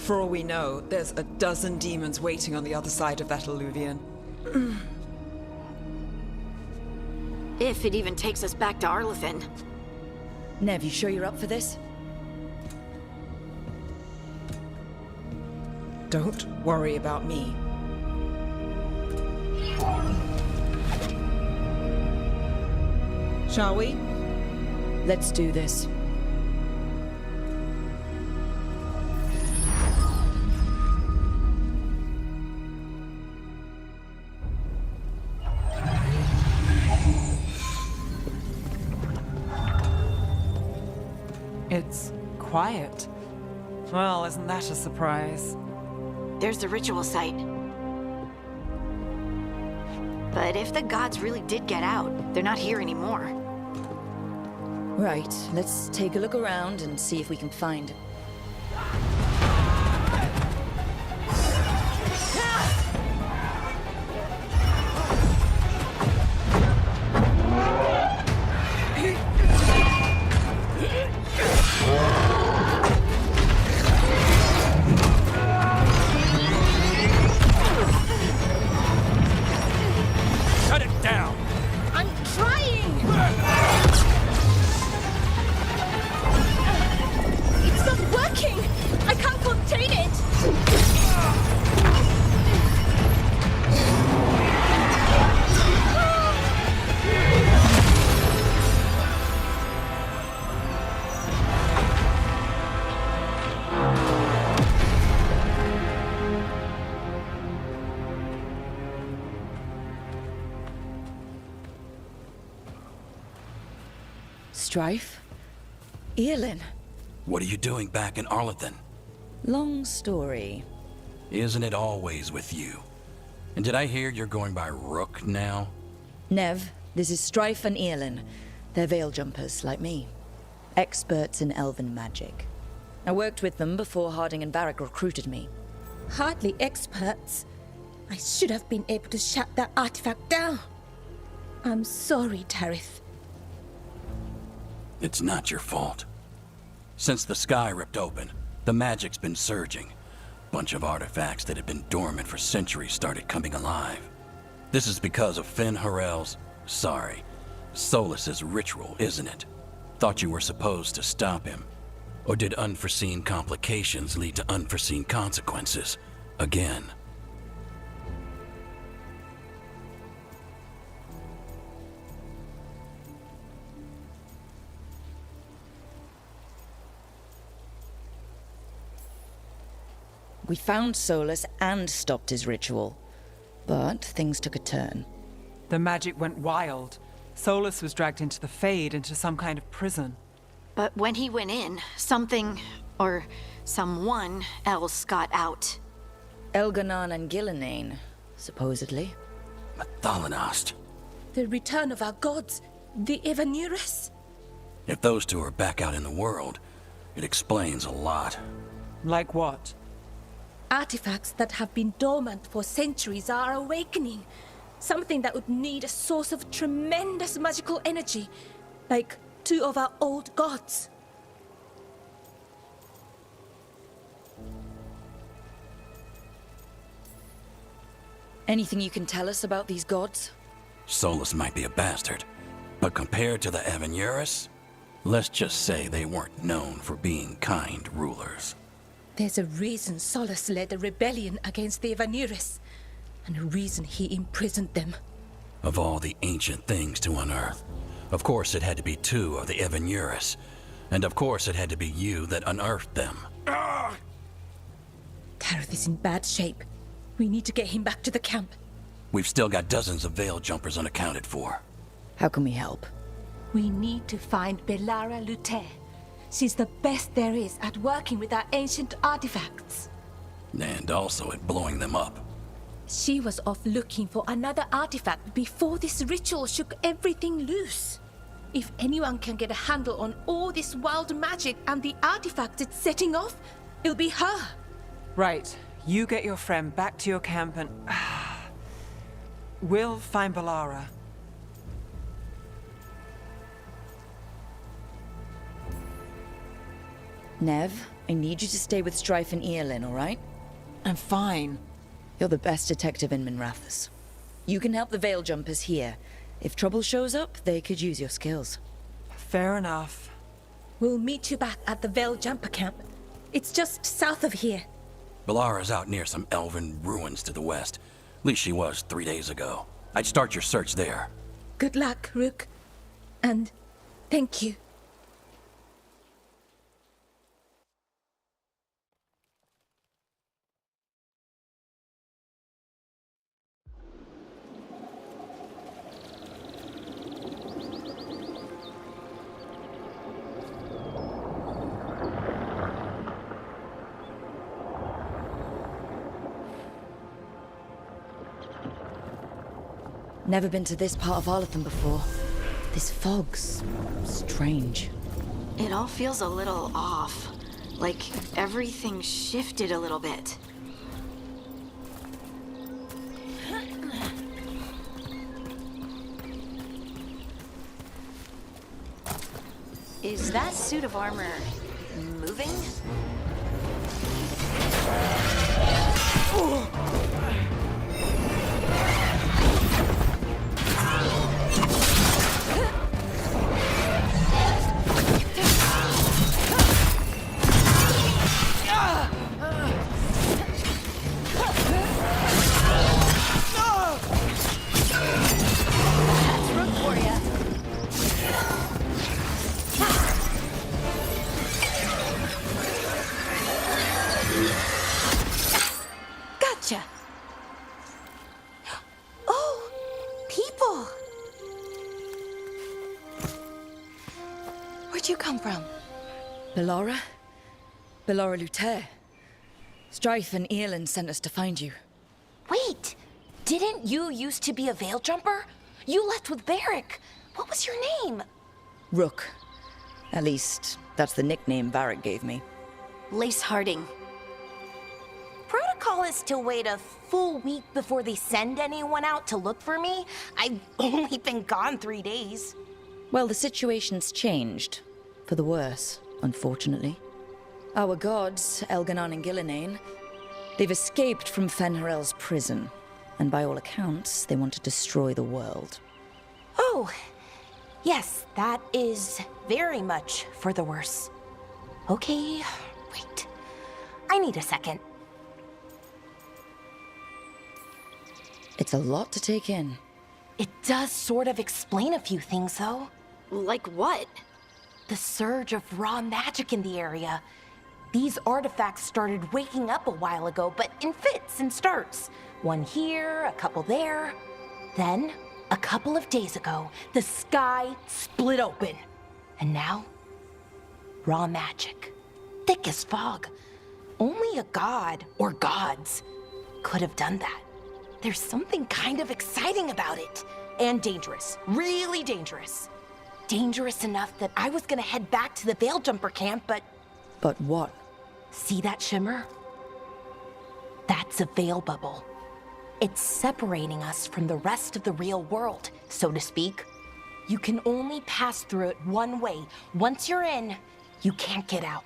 For all we know, there's a dozen demons waiting on the other side of that Eluvian. If it even takes us back to Arlathan. Nev, you sure you're up for this? Don't worry about me. Shall we? Let's do this. It's quiet. Well, isn't that a surprise? There's the ritual site. But if the gods really did get out, they're not here anymore. Right, let's take a look around and see if we can find it. Strife? Earlin? What are you doing back in Arlathan? Long story. Isn't it always with you? And did I hear you're going by Rook now? Nev, this is Strife and Earlin. They're veil jumpers, like me. Experts in elven magic. I worked with them before Harding and Varric recruited me. Hardly experts. I should have been able to shut that artifact down. I'm sorry, Tarith. It's not your fault. Since the sky ripped open, the magic's been surging. Bunch of artifacts that had been dormant for centuries started coming alive. This is because of Fen'Harel's, Solas's ritual, isn't it? Thought you were supposed to stop him. Or did unforeseen complications lead to unforeseen consequences? Again. We found Solas and stopped his ritual. But things took a turn. The magic went wild. Solas was dragged into the Fade, into some kind of prison. But when he went in, something, or someone else got out. Elganon and Gillenane, supposedly. Mathalanost. The return of our gods, the Evanuris. If those two are back out in the world, it explains a lot. Like what? Artifacts that have been dormant for centuries are awakening. Something that would need a source of tremendous magical energy, like two of our old gods. Anything you can tell us about these gods? Solas might be a bastard, but compared to the Evanuris, let's just say they weren't known for being kind rulers. There's a reason Solas led a rebellion against the Evanuris, and a reason he imprisoned them. Of all the ancient things to unearth, of course it had to be two of the Evanuris, and of course it had to be you that unearthed them. Tarith is in bad shape. We need to get him back to the camp. We've still got dozens of veil jumpers unaccounted for. How can we help? We need to find Belara Lute. She's the best there is at working with our ancient artifacts. And also at blowing them up. She was off looking for another artifact before this ritual shook everything loose. If anyone can get a handle on all this wild magic and the artifacts it's setting off, it'll be her. Right. You get your friend back to your camp and... we'll find Belara. Nev, I need you to stay with Strife and Eolin, all right? I'm fine. You're the best detective in Minrathous. You can help the Veil Jumpers here. If trouble shows up, they could use your skills. Fair enough. We'll meet you back at the Veil Jumper Camp. It's just south of here. Balara's out near some elven ruins to the west. At least she was 3 days ago. I'd start your search there. Good luck, Rook. And thank you. Never been to this part of Arlathan before. This fog's strange. It all feels a little off. Like everything shifted a little bit. Is that suit of armor moving? Where'd you come from? Belara? Belara Luther. Strife and Eolin sent us to find you. Wait! Didn't you used to be a Veil Jumper? You left with Varric. What was your name? Rook. At least, that's the nickname Varric gave me. Lace Harding. Protocol is to wait a full week before they send anyone out to look for me. I've only been gone 3 days. Well, the situation's changed. For the worse, unfortunately. Our gods, Elganon and Gillinane, they've escaped from Fen'Harel's prison. And by all accounts, they want to destroy the world. Oh, yes, that is very much for the worse. Okay, wait. I need a second. It's a lot to take in. It does sort of explain a few things, though. Like what? The surge of raw magic in the area. These artifacts started waking up a while ago, but in fits and starts. One here, a couple there. Then, a couple of days ago, the sky split open. And now, raw magic. Thick as fog. Only a god, or gods, could have done that. There's something kind of exciting about it. And dangerous. Really dangerous. Dangerous enough that I was gonna head back to the Veil Jumper camp, but... But what? See that shimmer? That's a veil bubble. It's separating us from the rest of the real world, so to speak. You can only pass through it one way. Once you're in, you can't get out.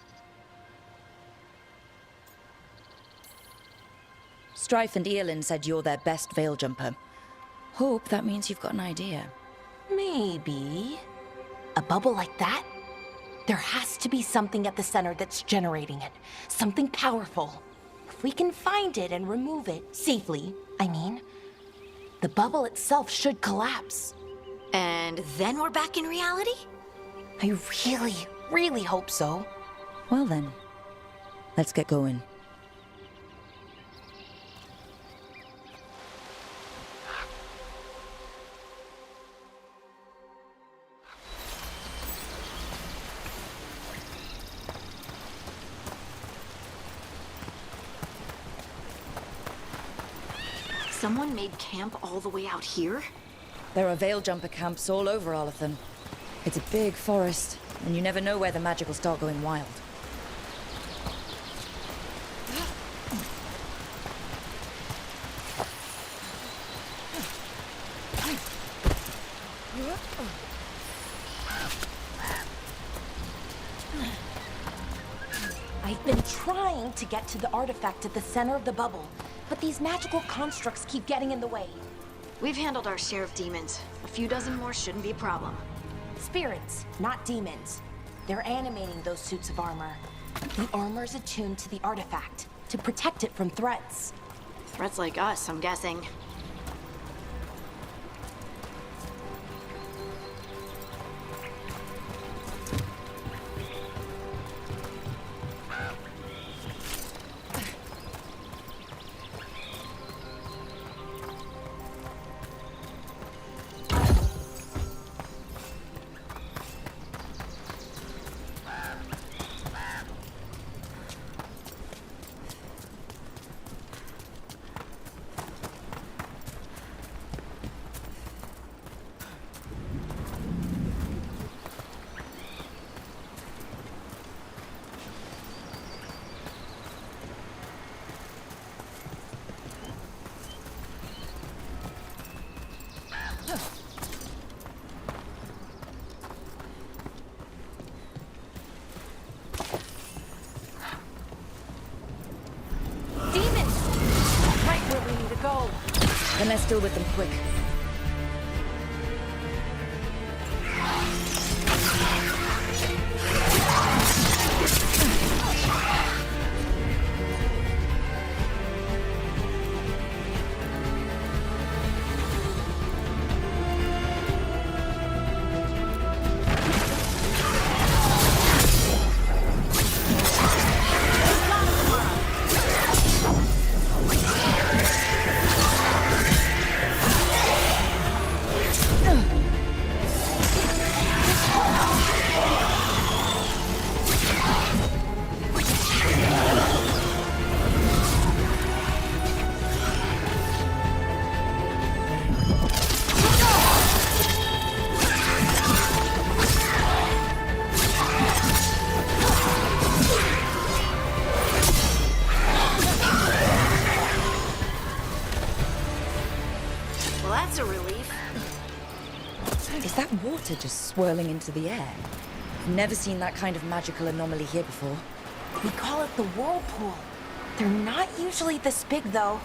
Strife and Eolin said you're their best Veil Jumper. Hope that means you've got an idea. Maybe. A bubble like that? There has to be something at the center that's generating it. Something powerful. If we can find it and remove it, safely, I mean, the bubble itself should collapse. And then we're back in reality? I really, really hope so. Well then, let's get going. Someone made camp all the way out here? There are Veil Jumper camps all over Arlathan. It's a big forest, and you never know where the magic will start going wild. I've been trying to get to the artifact at the center of the bubble, but these magical constructs keep getting in the way. We've handled our share of demons. A few dozen more shouldn't be a problem. Spirits, not demons. They're animating those suits of armor. The armor's attuned to the artifact, to protect it from threats. Threats like us, I'm guessing. Then let's deal with them quick. That's a relief. Is that water just swirling into the air? I've never seen that kind of magical anomaly here before. We call it the whirlpool. They're not usually this big, though.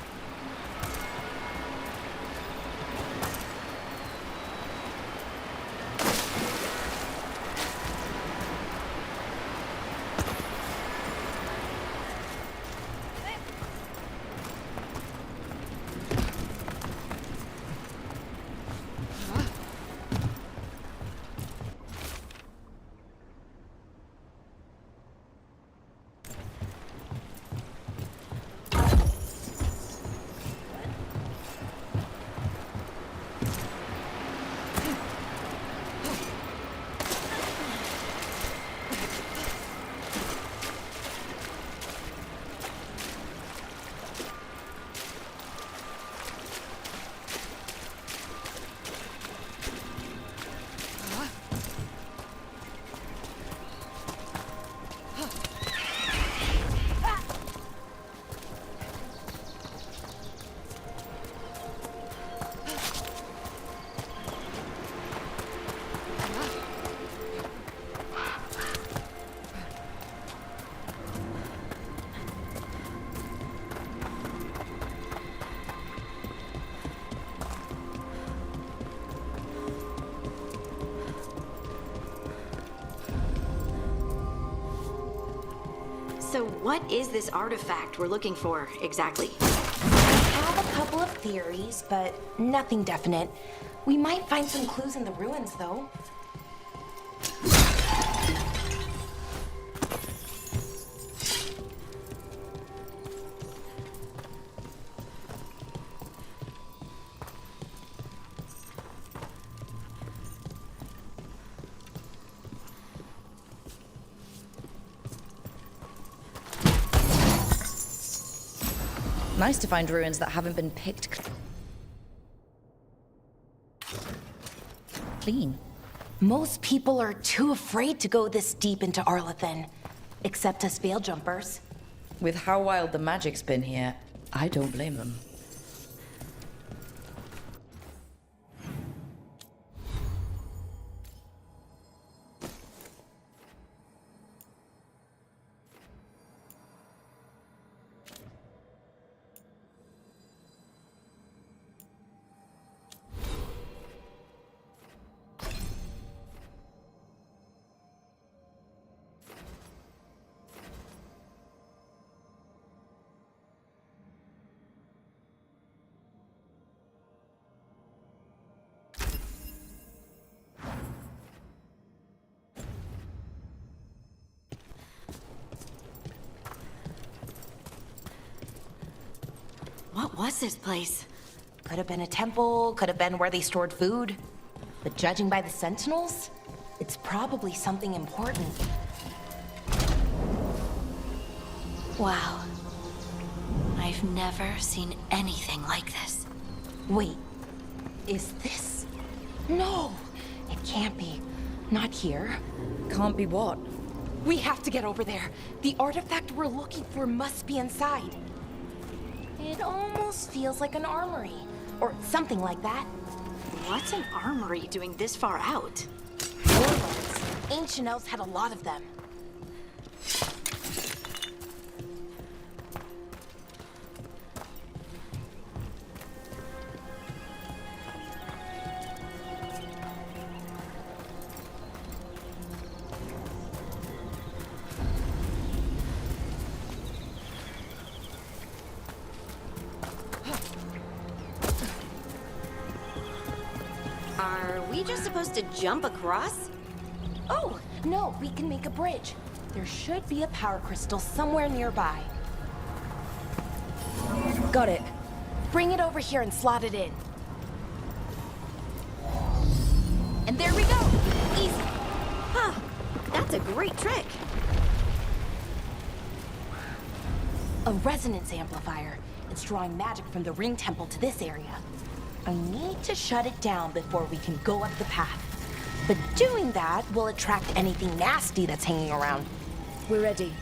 So what is this artifact we're looking for, exactly? I have a couple of theories, but nothing definite. We might find some clues in the ruins, though. Nice to find ruins that haven't been picked clean. Most people are too afraid to go this deep into Arlathan, except us veil jumpers. With how wild the magic's been here, I don't blame them. What was this place? Could have been a temple, could have been where they stored food. But judging by the sentinels, it's probably something important. Wow. I've never seen anything like this. Wait, is this? No, it can't be. Not here. Can't be what? We have to get over there. The artifact we're looking for must be inside. It almost feels like an armory, or something like that. What's an armory doing this far out? Warlords. Ancient elves had a lot of them. Are we just supposed to jump across? Oh, no, we can make a bridge. There should be a power crystal somewhere nearby. Got it. Bring it over here and slot it in. And there we go! Easy! Huh. That's a great trick. A resonance amplifier. It's drawing magic from the ring temple to this area. I need to shut it down before we can go up the path. But doing that will attract anything nasty that's hanging around. We're ready.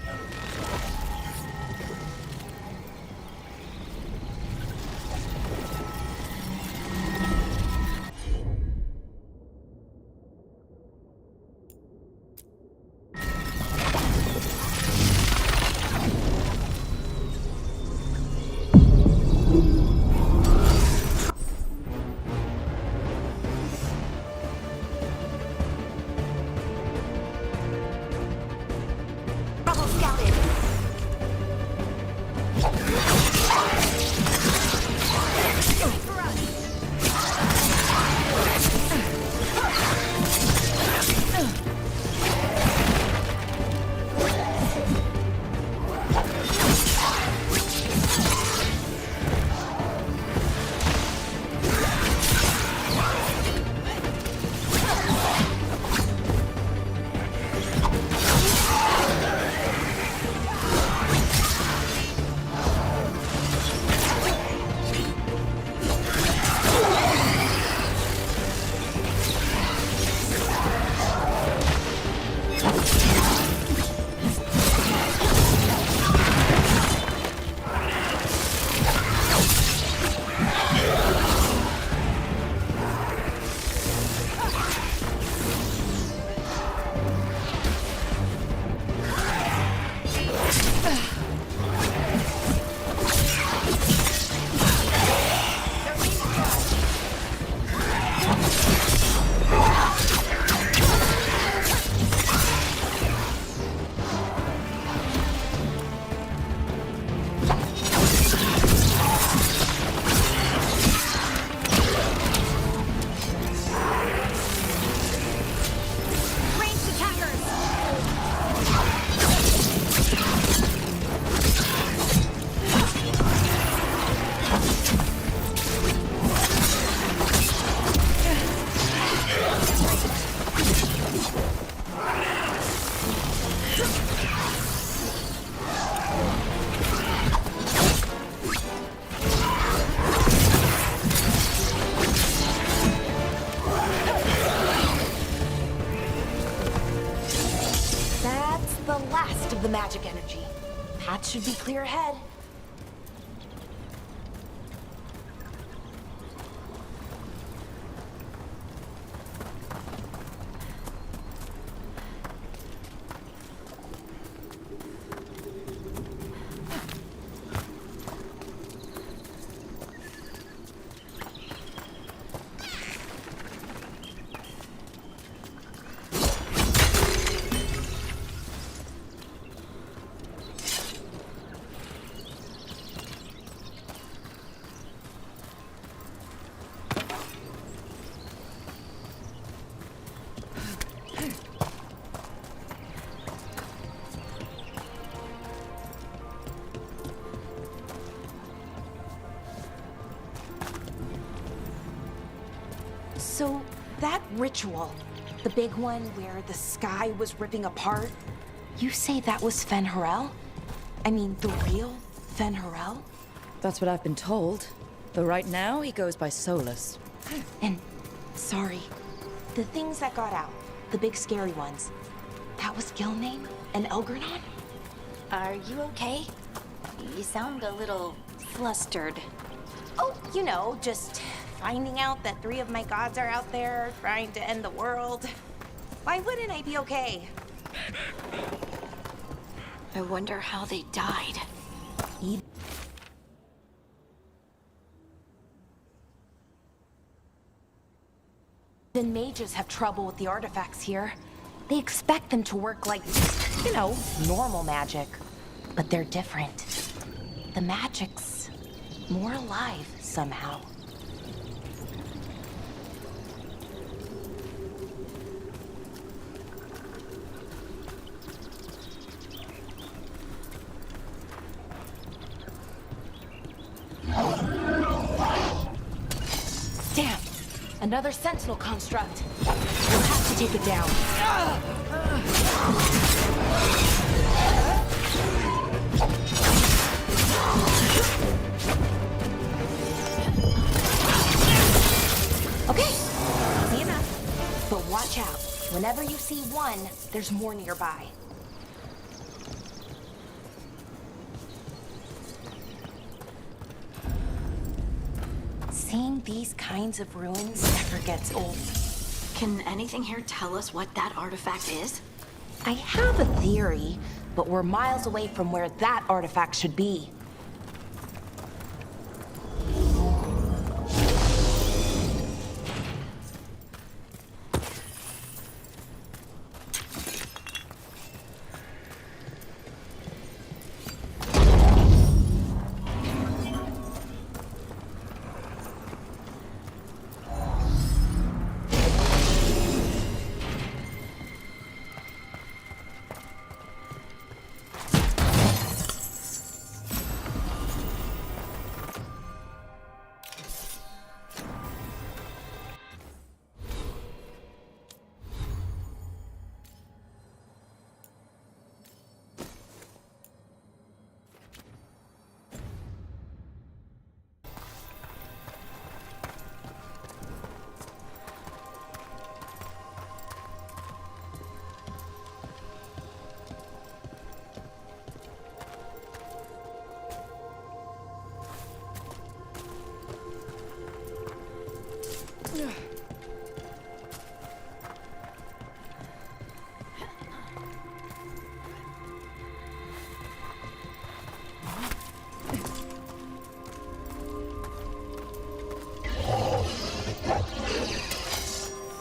The magic energy. Path should be clear ahead. that ritual, the big one where the sky was ripping apart, you say that was Fen'Harel? I mean, the real Fen'Harel? That's what I've been told. Though right now, he goes by Solas. And, sorry, the things that got out, the big scary ones, that was Gilnane and Elgarnon? Are you okay? You sound a little flustered. Oh, you know, just finding out that 3 of my gods are out there trying to end the world. Why wouldn't I be okay? I wonder how they died. Even mages have trouble with the artifacts here. They expect them to work like, you know, normal magic. But they're different. The magic's more alive somehow. Damn! Another sentinel construct. We'll have to take it down. Okay, easy enough. But watch out. Whenever you see one, there's more nearby. Seeing these kinds of ruins never gets old. Can anything here tell us what that artifact is? I have a theory, but we're miles away from where that artifact should be.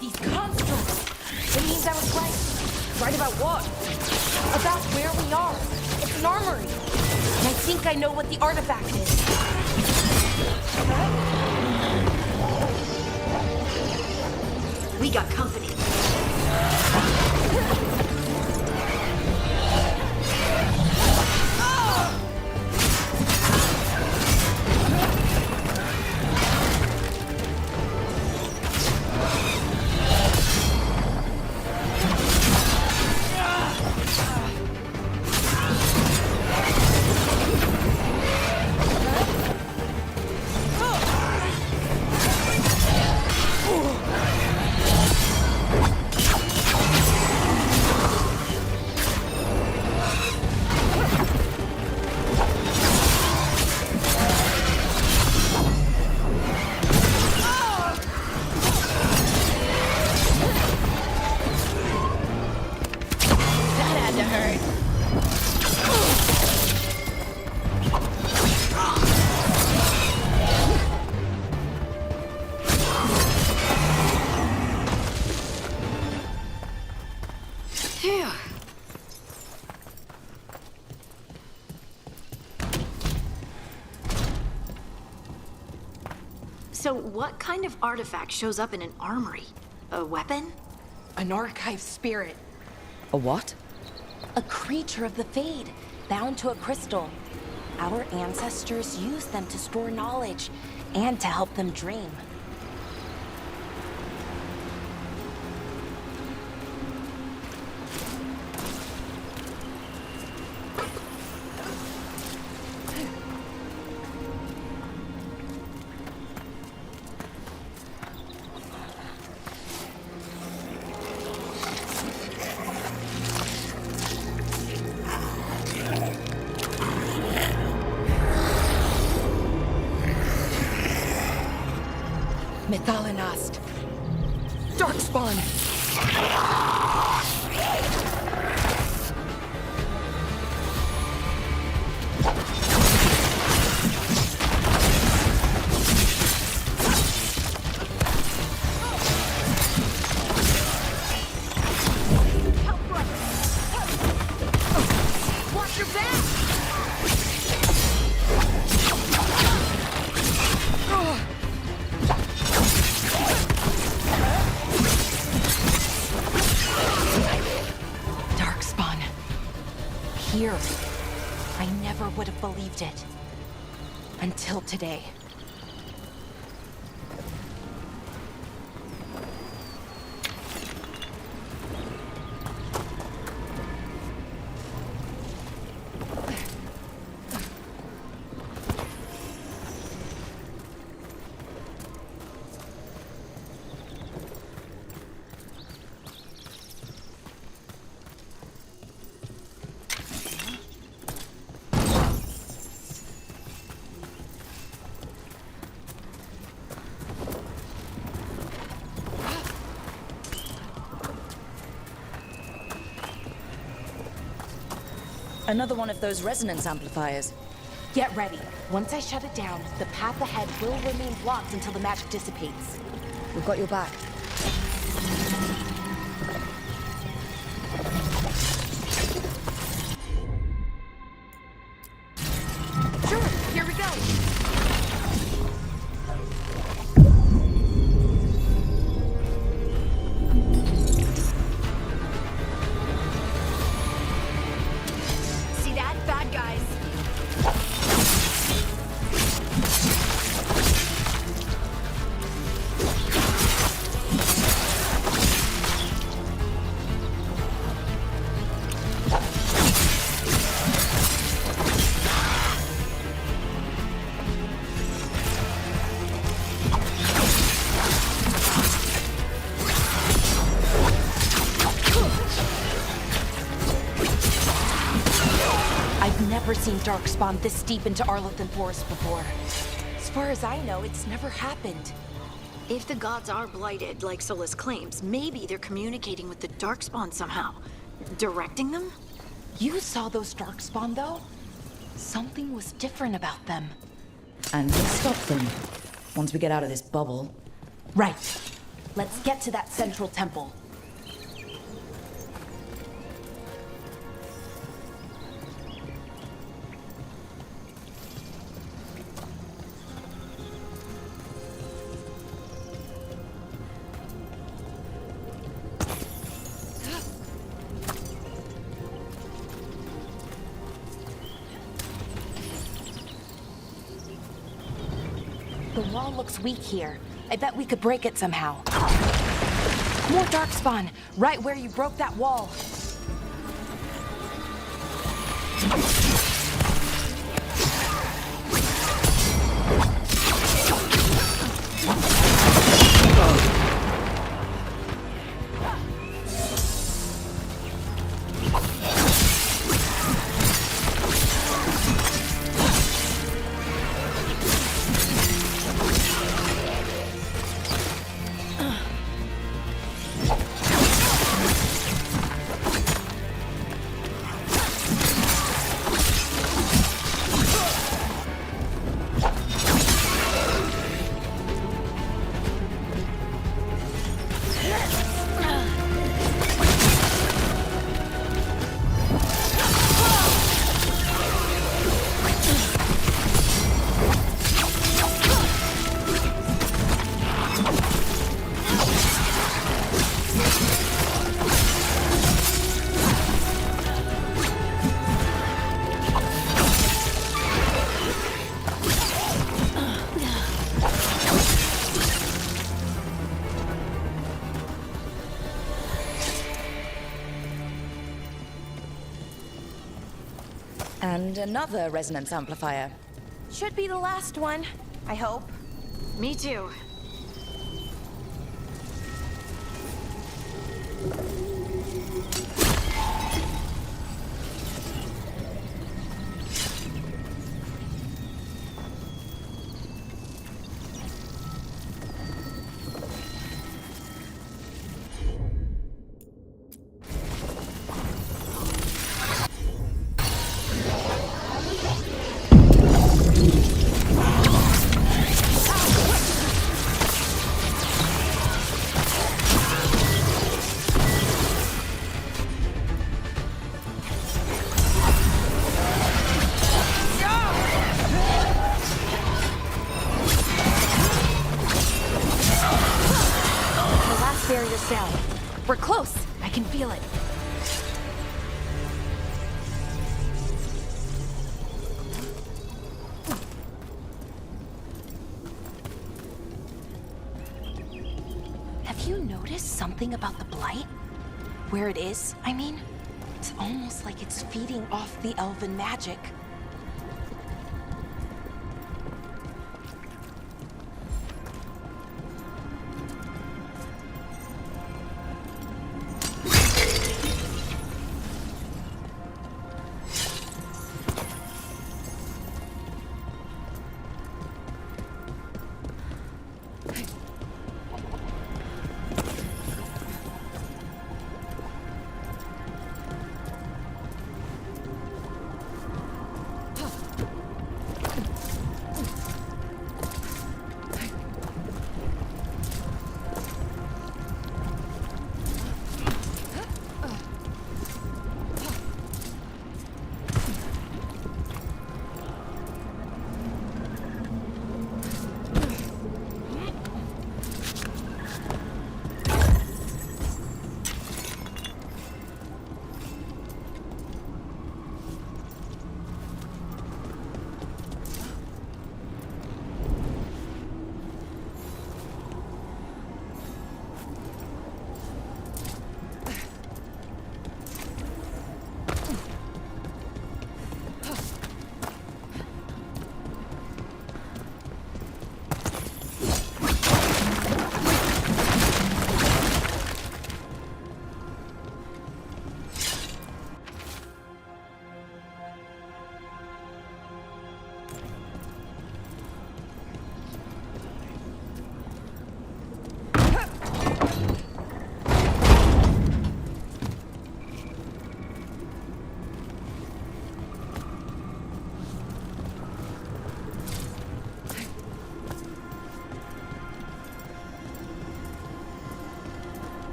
These constructs! It means I was right. Right about what? About where we are. It's an armory. And I think I know what the artifact is. We got company. So what kind of artifact shows up in an armory? A weapon? An archive spirit. A what? A creature of the Fade, bound to a crystal. Our ancestors used them to store knowledge and to help them dream. Thalanast. Darkspawn! Watch your back! Darkspawn. Here. I never would have believed it. Until today. Another one of those resonance amplifiers. Get ready. Once I shut it down, the path ahead will remain blocked until the magic dissipates. We've got your back. Sure, here we go. See that? Bad guys. I've never seen Darkspawn this deep into Arlothan Forest before. As far as I know, it's never happened. If the gods are blighted, like Solas claims, maybe they're communicating with the Darkspawn somehow. Directing them? You saw those Darkspawn, though? Something was different about them. And we'll stop them. Once we get out of this bubble. Right. Let's get to that central temple. The wall looks weak here. I bet we could break it somehow. More Darkspawn, right where you broke that wall. And another resonance amplifier. Should be the last one, I hope. Me too. barrier's down. We're close. I can feel it. Have you noticed something about the blight? Where it is, I mean? It's almost like it's feeding off the elven magic.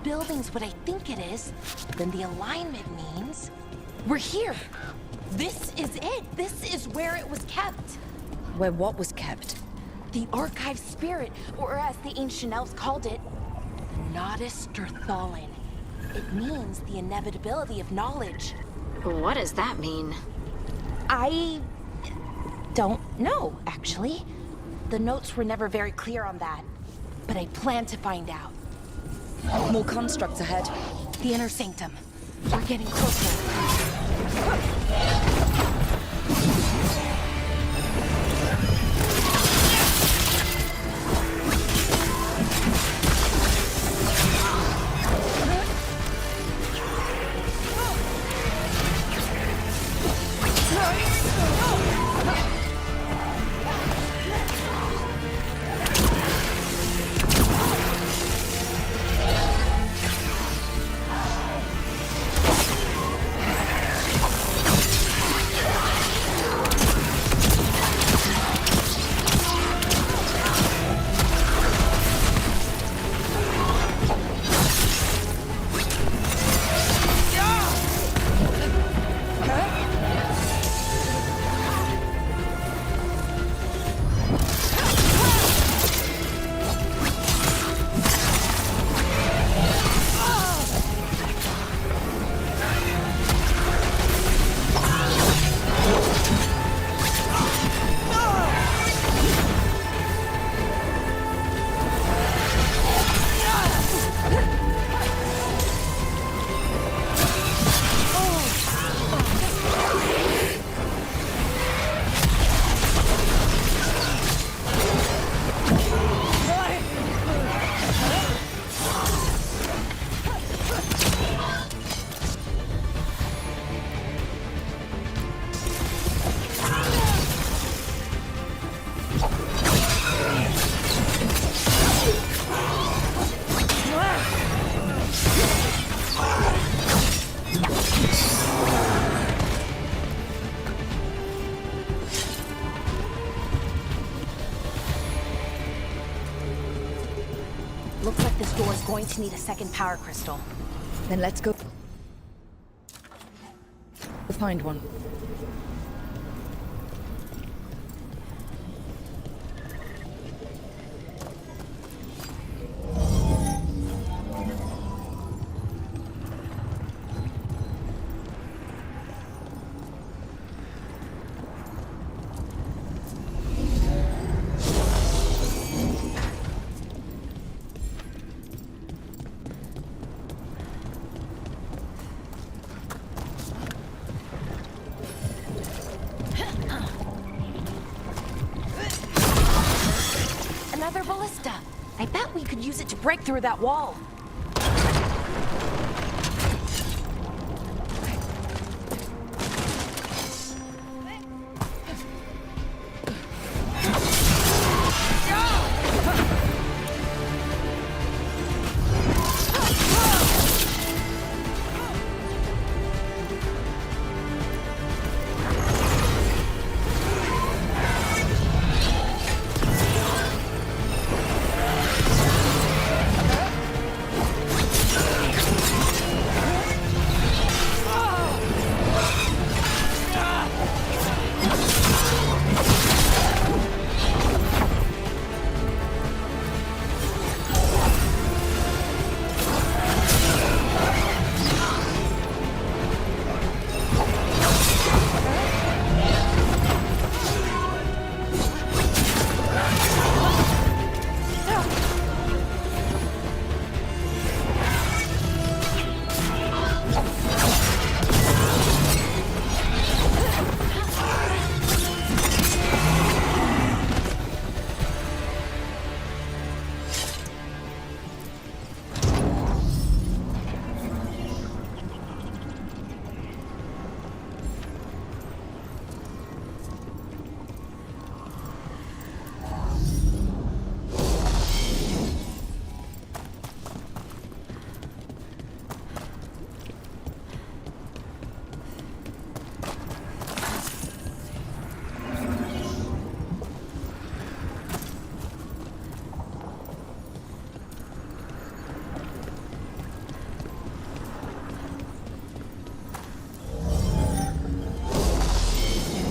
Building's what I think it is, then the alignment means we're here. This is it. This is where it was kept. Where what was kept? The archive spirit, or as the ancient elves called it, the Nodus Sturthalin. It means the inevitability of knowledge. What does that mean? I don't know, actually. The notes were never very clear on that, but I plan to find out. More constructs ahead. The inner sanctum. We're getting closer. Looks like this door is going to need a second power crystal. Then let's go. We'll find one. Another ballista. I bet we could use it to break through that wall.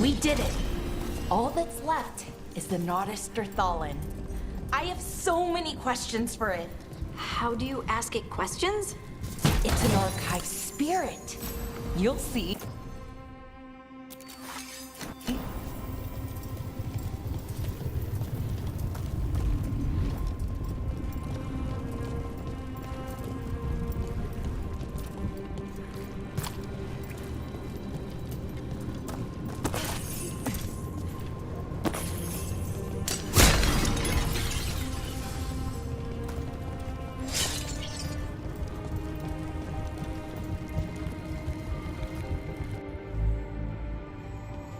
We did it. All that's left is the Naughtister Thallen. I have so many questions for it. How do you ask it questions? It's an archive spirit. You'll see.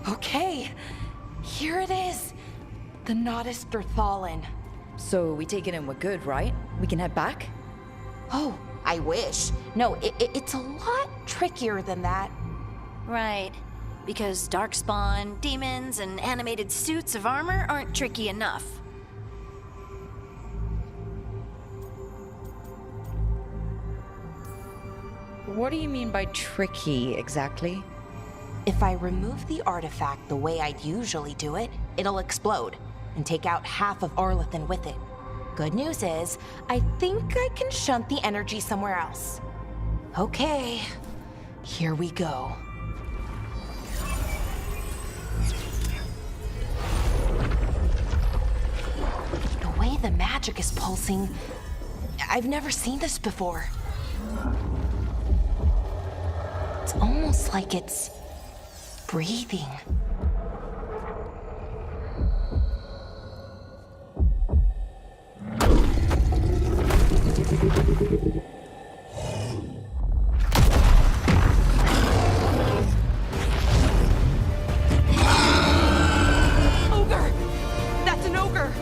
Okay, here it is. The Naughtister Thallen. So we take it and we're good, right? We can head back? Oh, I wish. No, it's a lot trickier than that. Right. Because darkspawn, demons, and animated suits of armor aren't tricky enough. What do you mean by tricky, exactly? If I remove the artifact the way I'd usually do it, it'll explode and take out half of Arlathan with it. Good news is, I think I can shunt the energy somewhere else. Okay, here we go. The way the magic is pulsing, I've never seen this before. It's almost like it's breathing. Ogre! That's an ogre!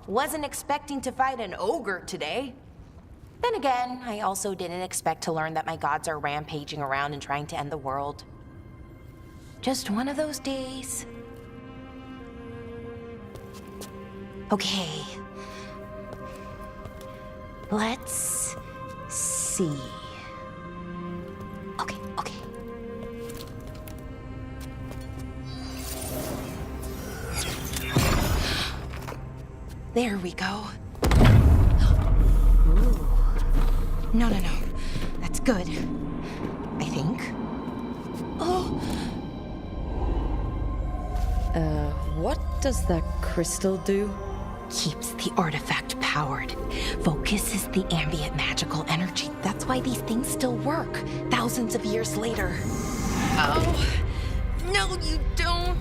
Wasn't expecting to fight an ogre today. Then again, I also didn't expect to learn that my gods are rampaging around and trying to end the world. Just one of those days. Okay. Let's see. Okay. There we go. Ooh. No. That's good. I think. Oh! What does that crystal do? Keeps the artifact powered. Focuses the ambient magical energy. That's why these things still work, thousands of years later. Oh! No, you don't!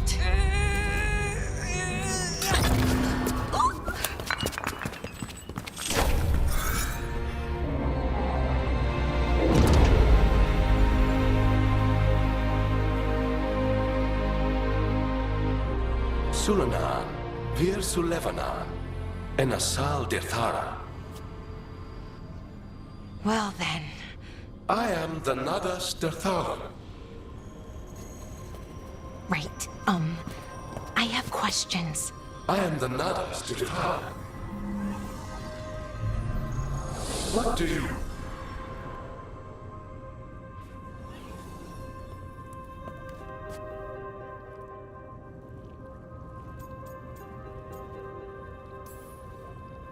Sulanan, Vir Sulevanan, and Asal Dirthara. Well then. I am the Nadas Dirtharan. Right, I have questions. I am the Nadas Dirtharan. What do you...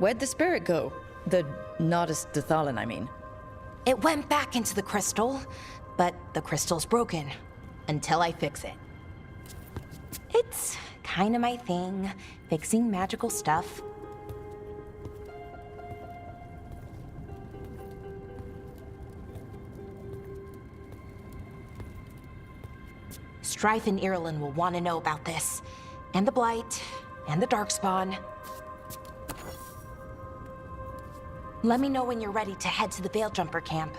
Where'd the spirit go? The Nodus Dathalan, I mean. It went back into the crystal, but the crystal's broken. Until I fix it. It's kinda my thing, fixing magical stuff. Strife and Irulan will want to know about this. And the Blight, and the Darkspawn. Let me know when you're ready to head to the Veilgjumper camp.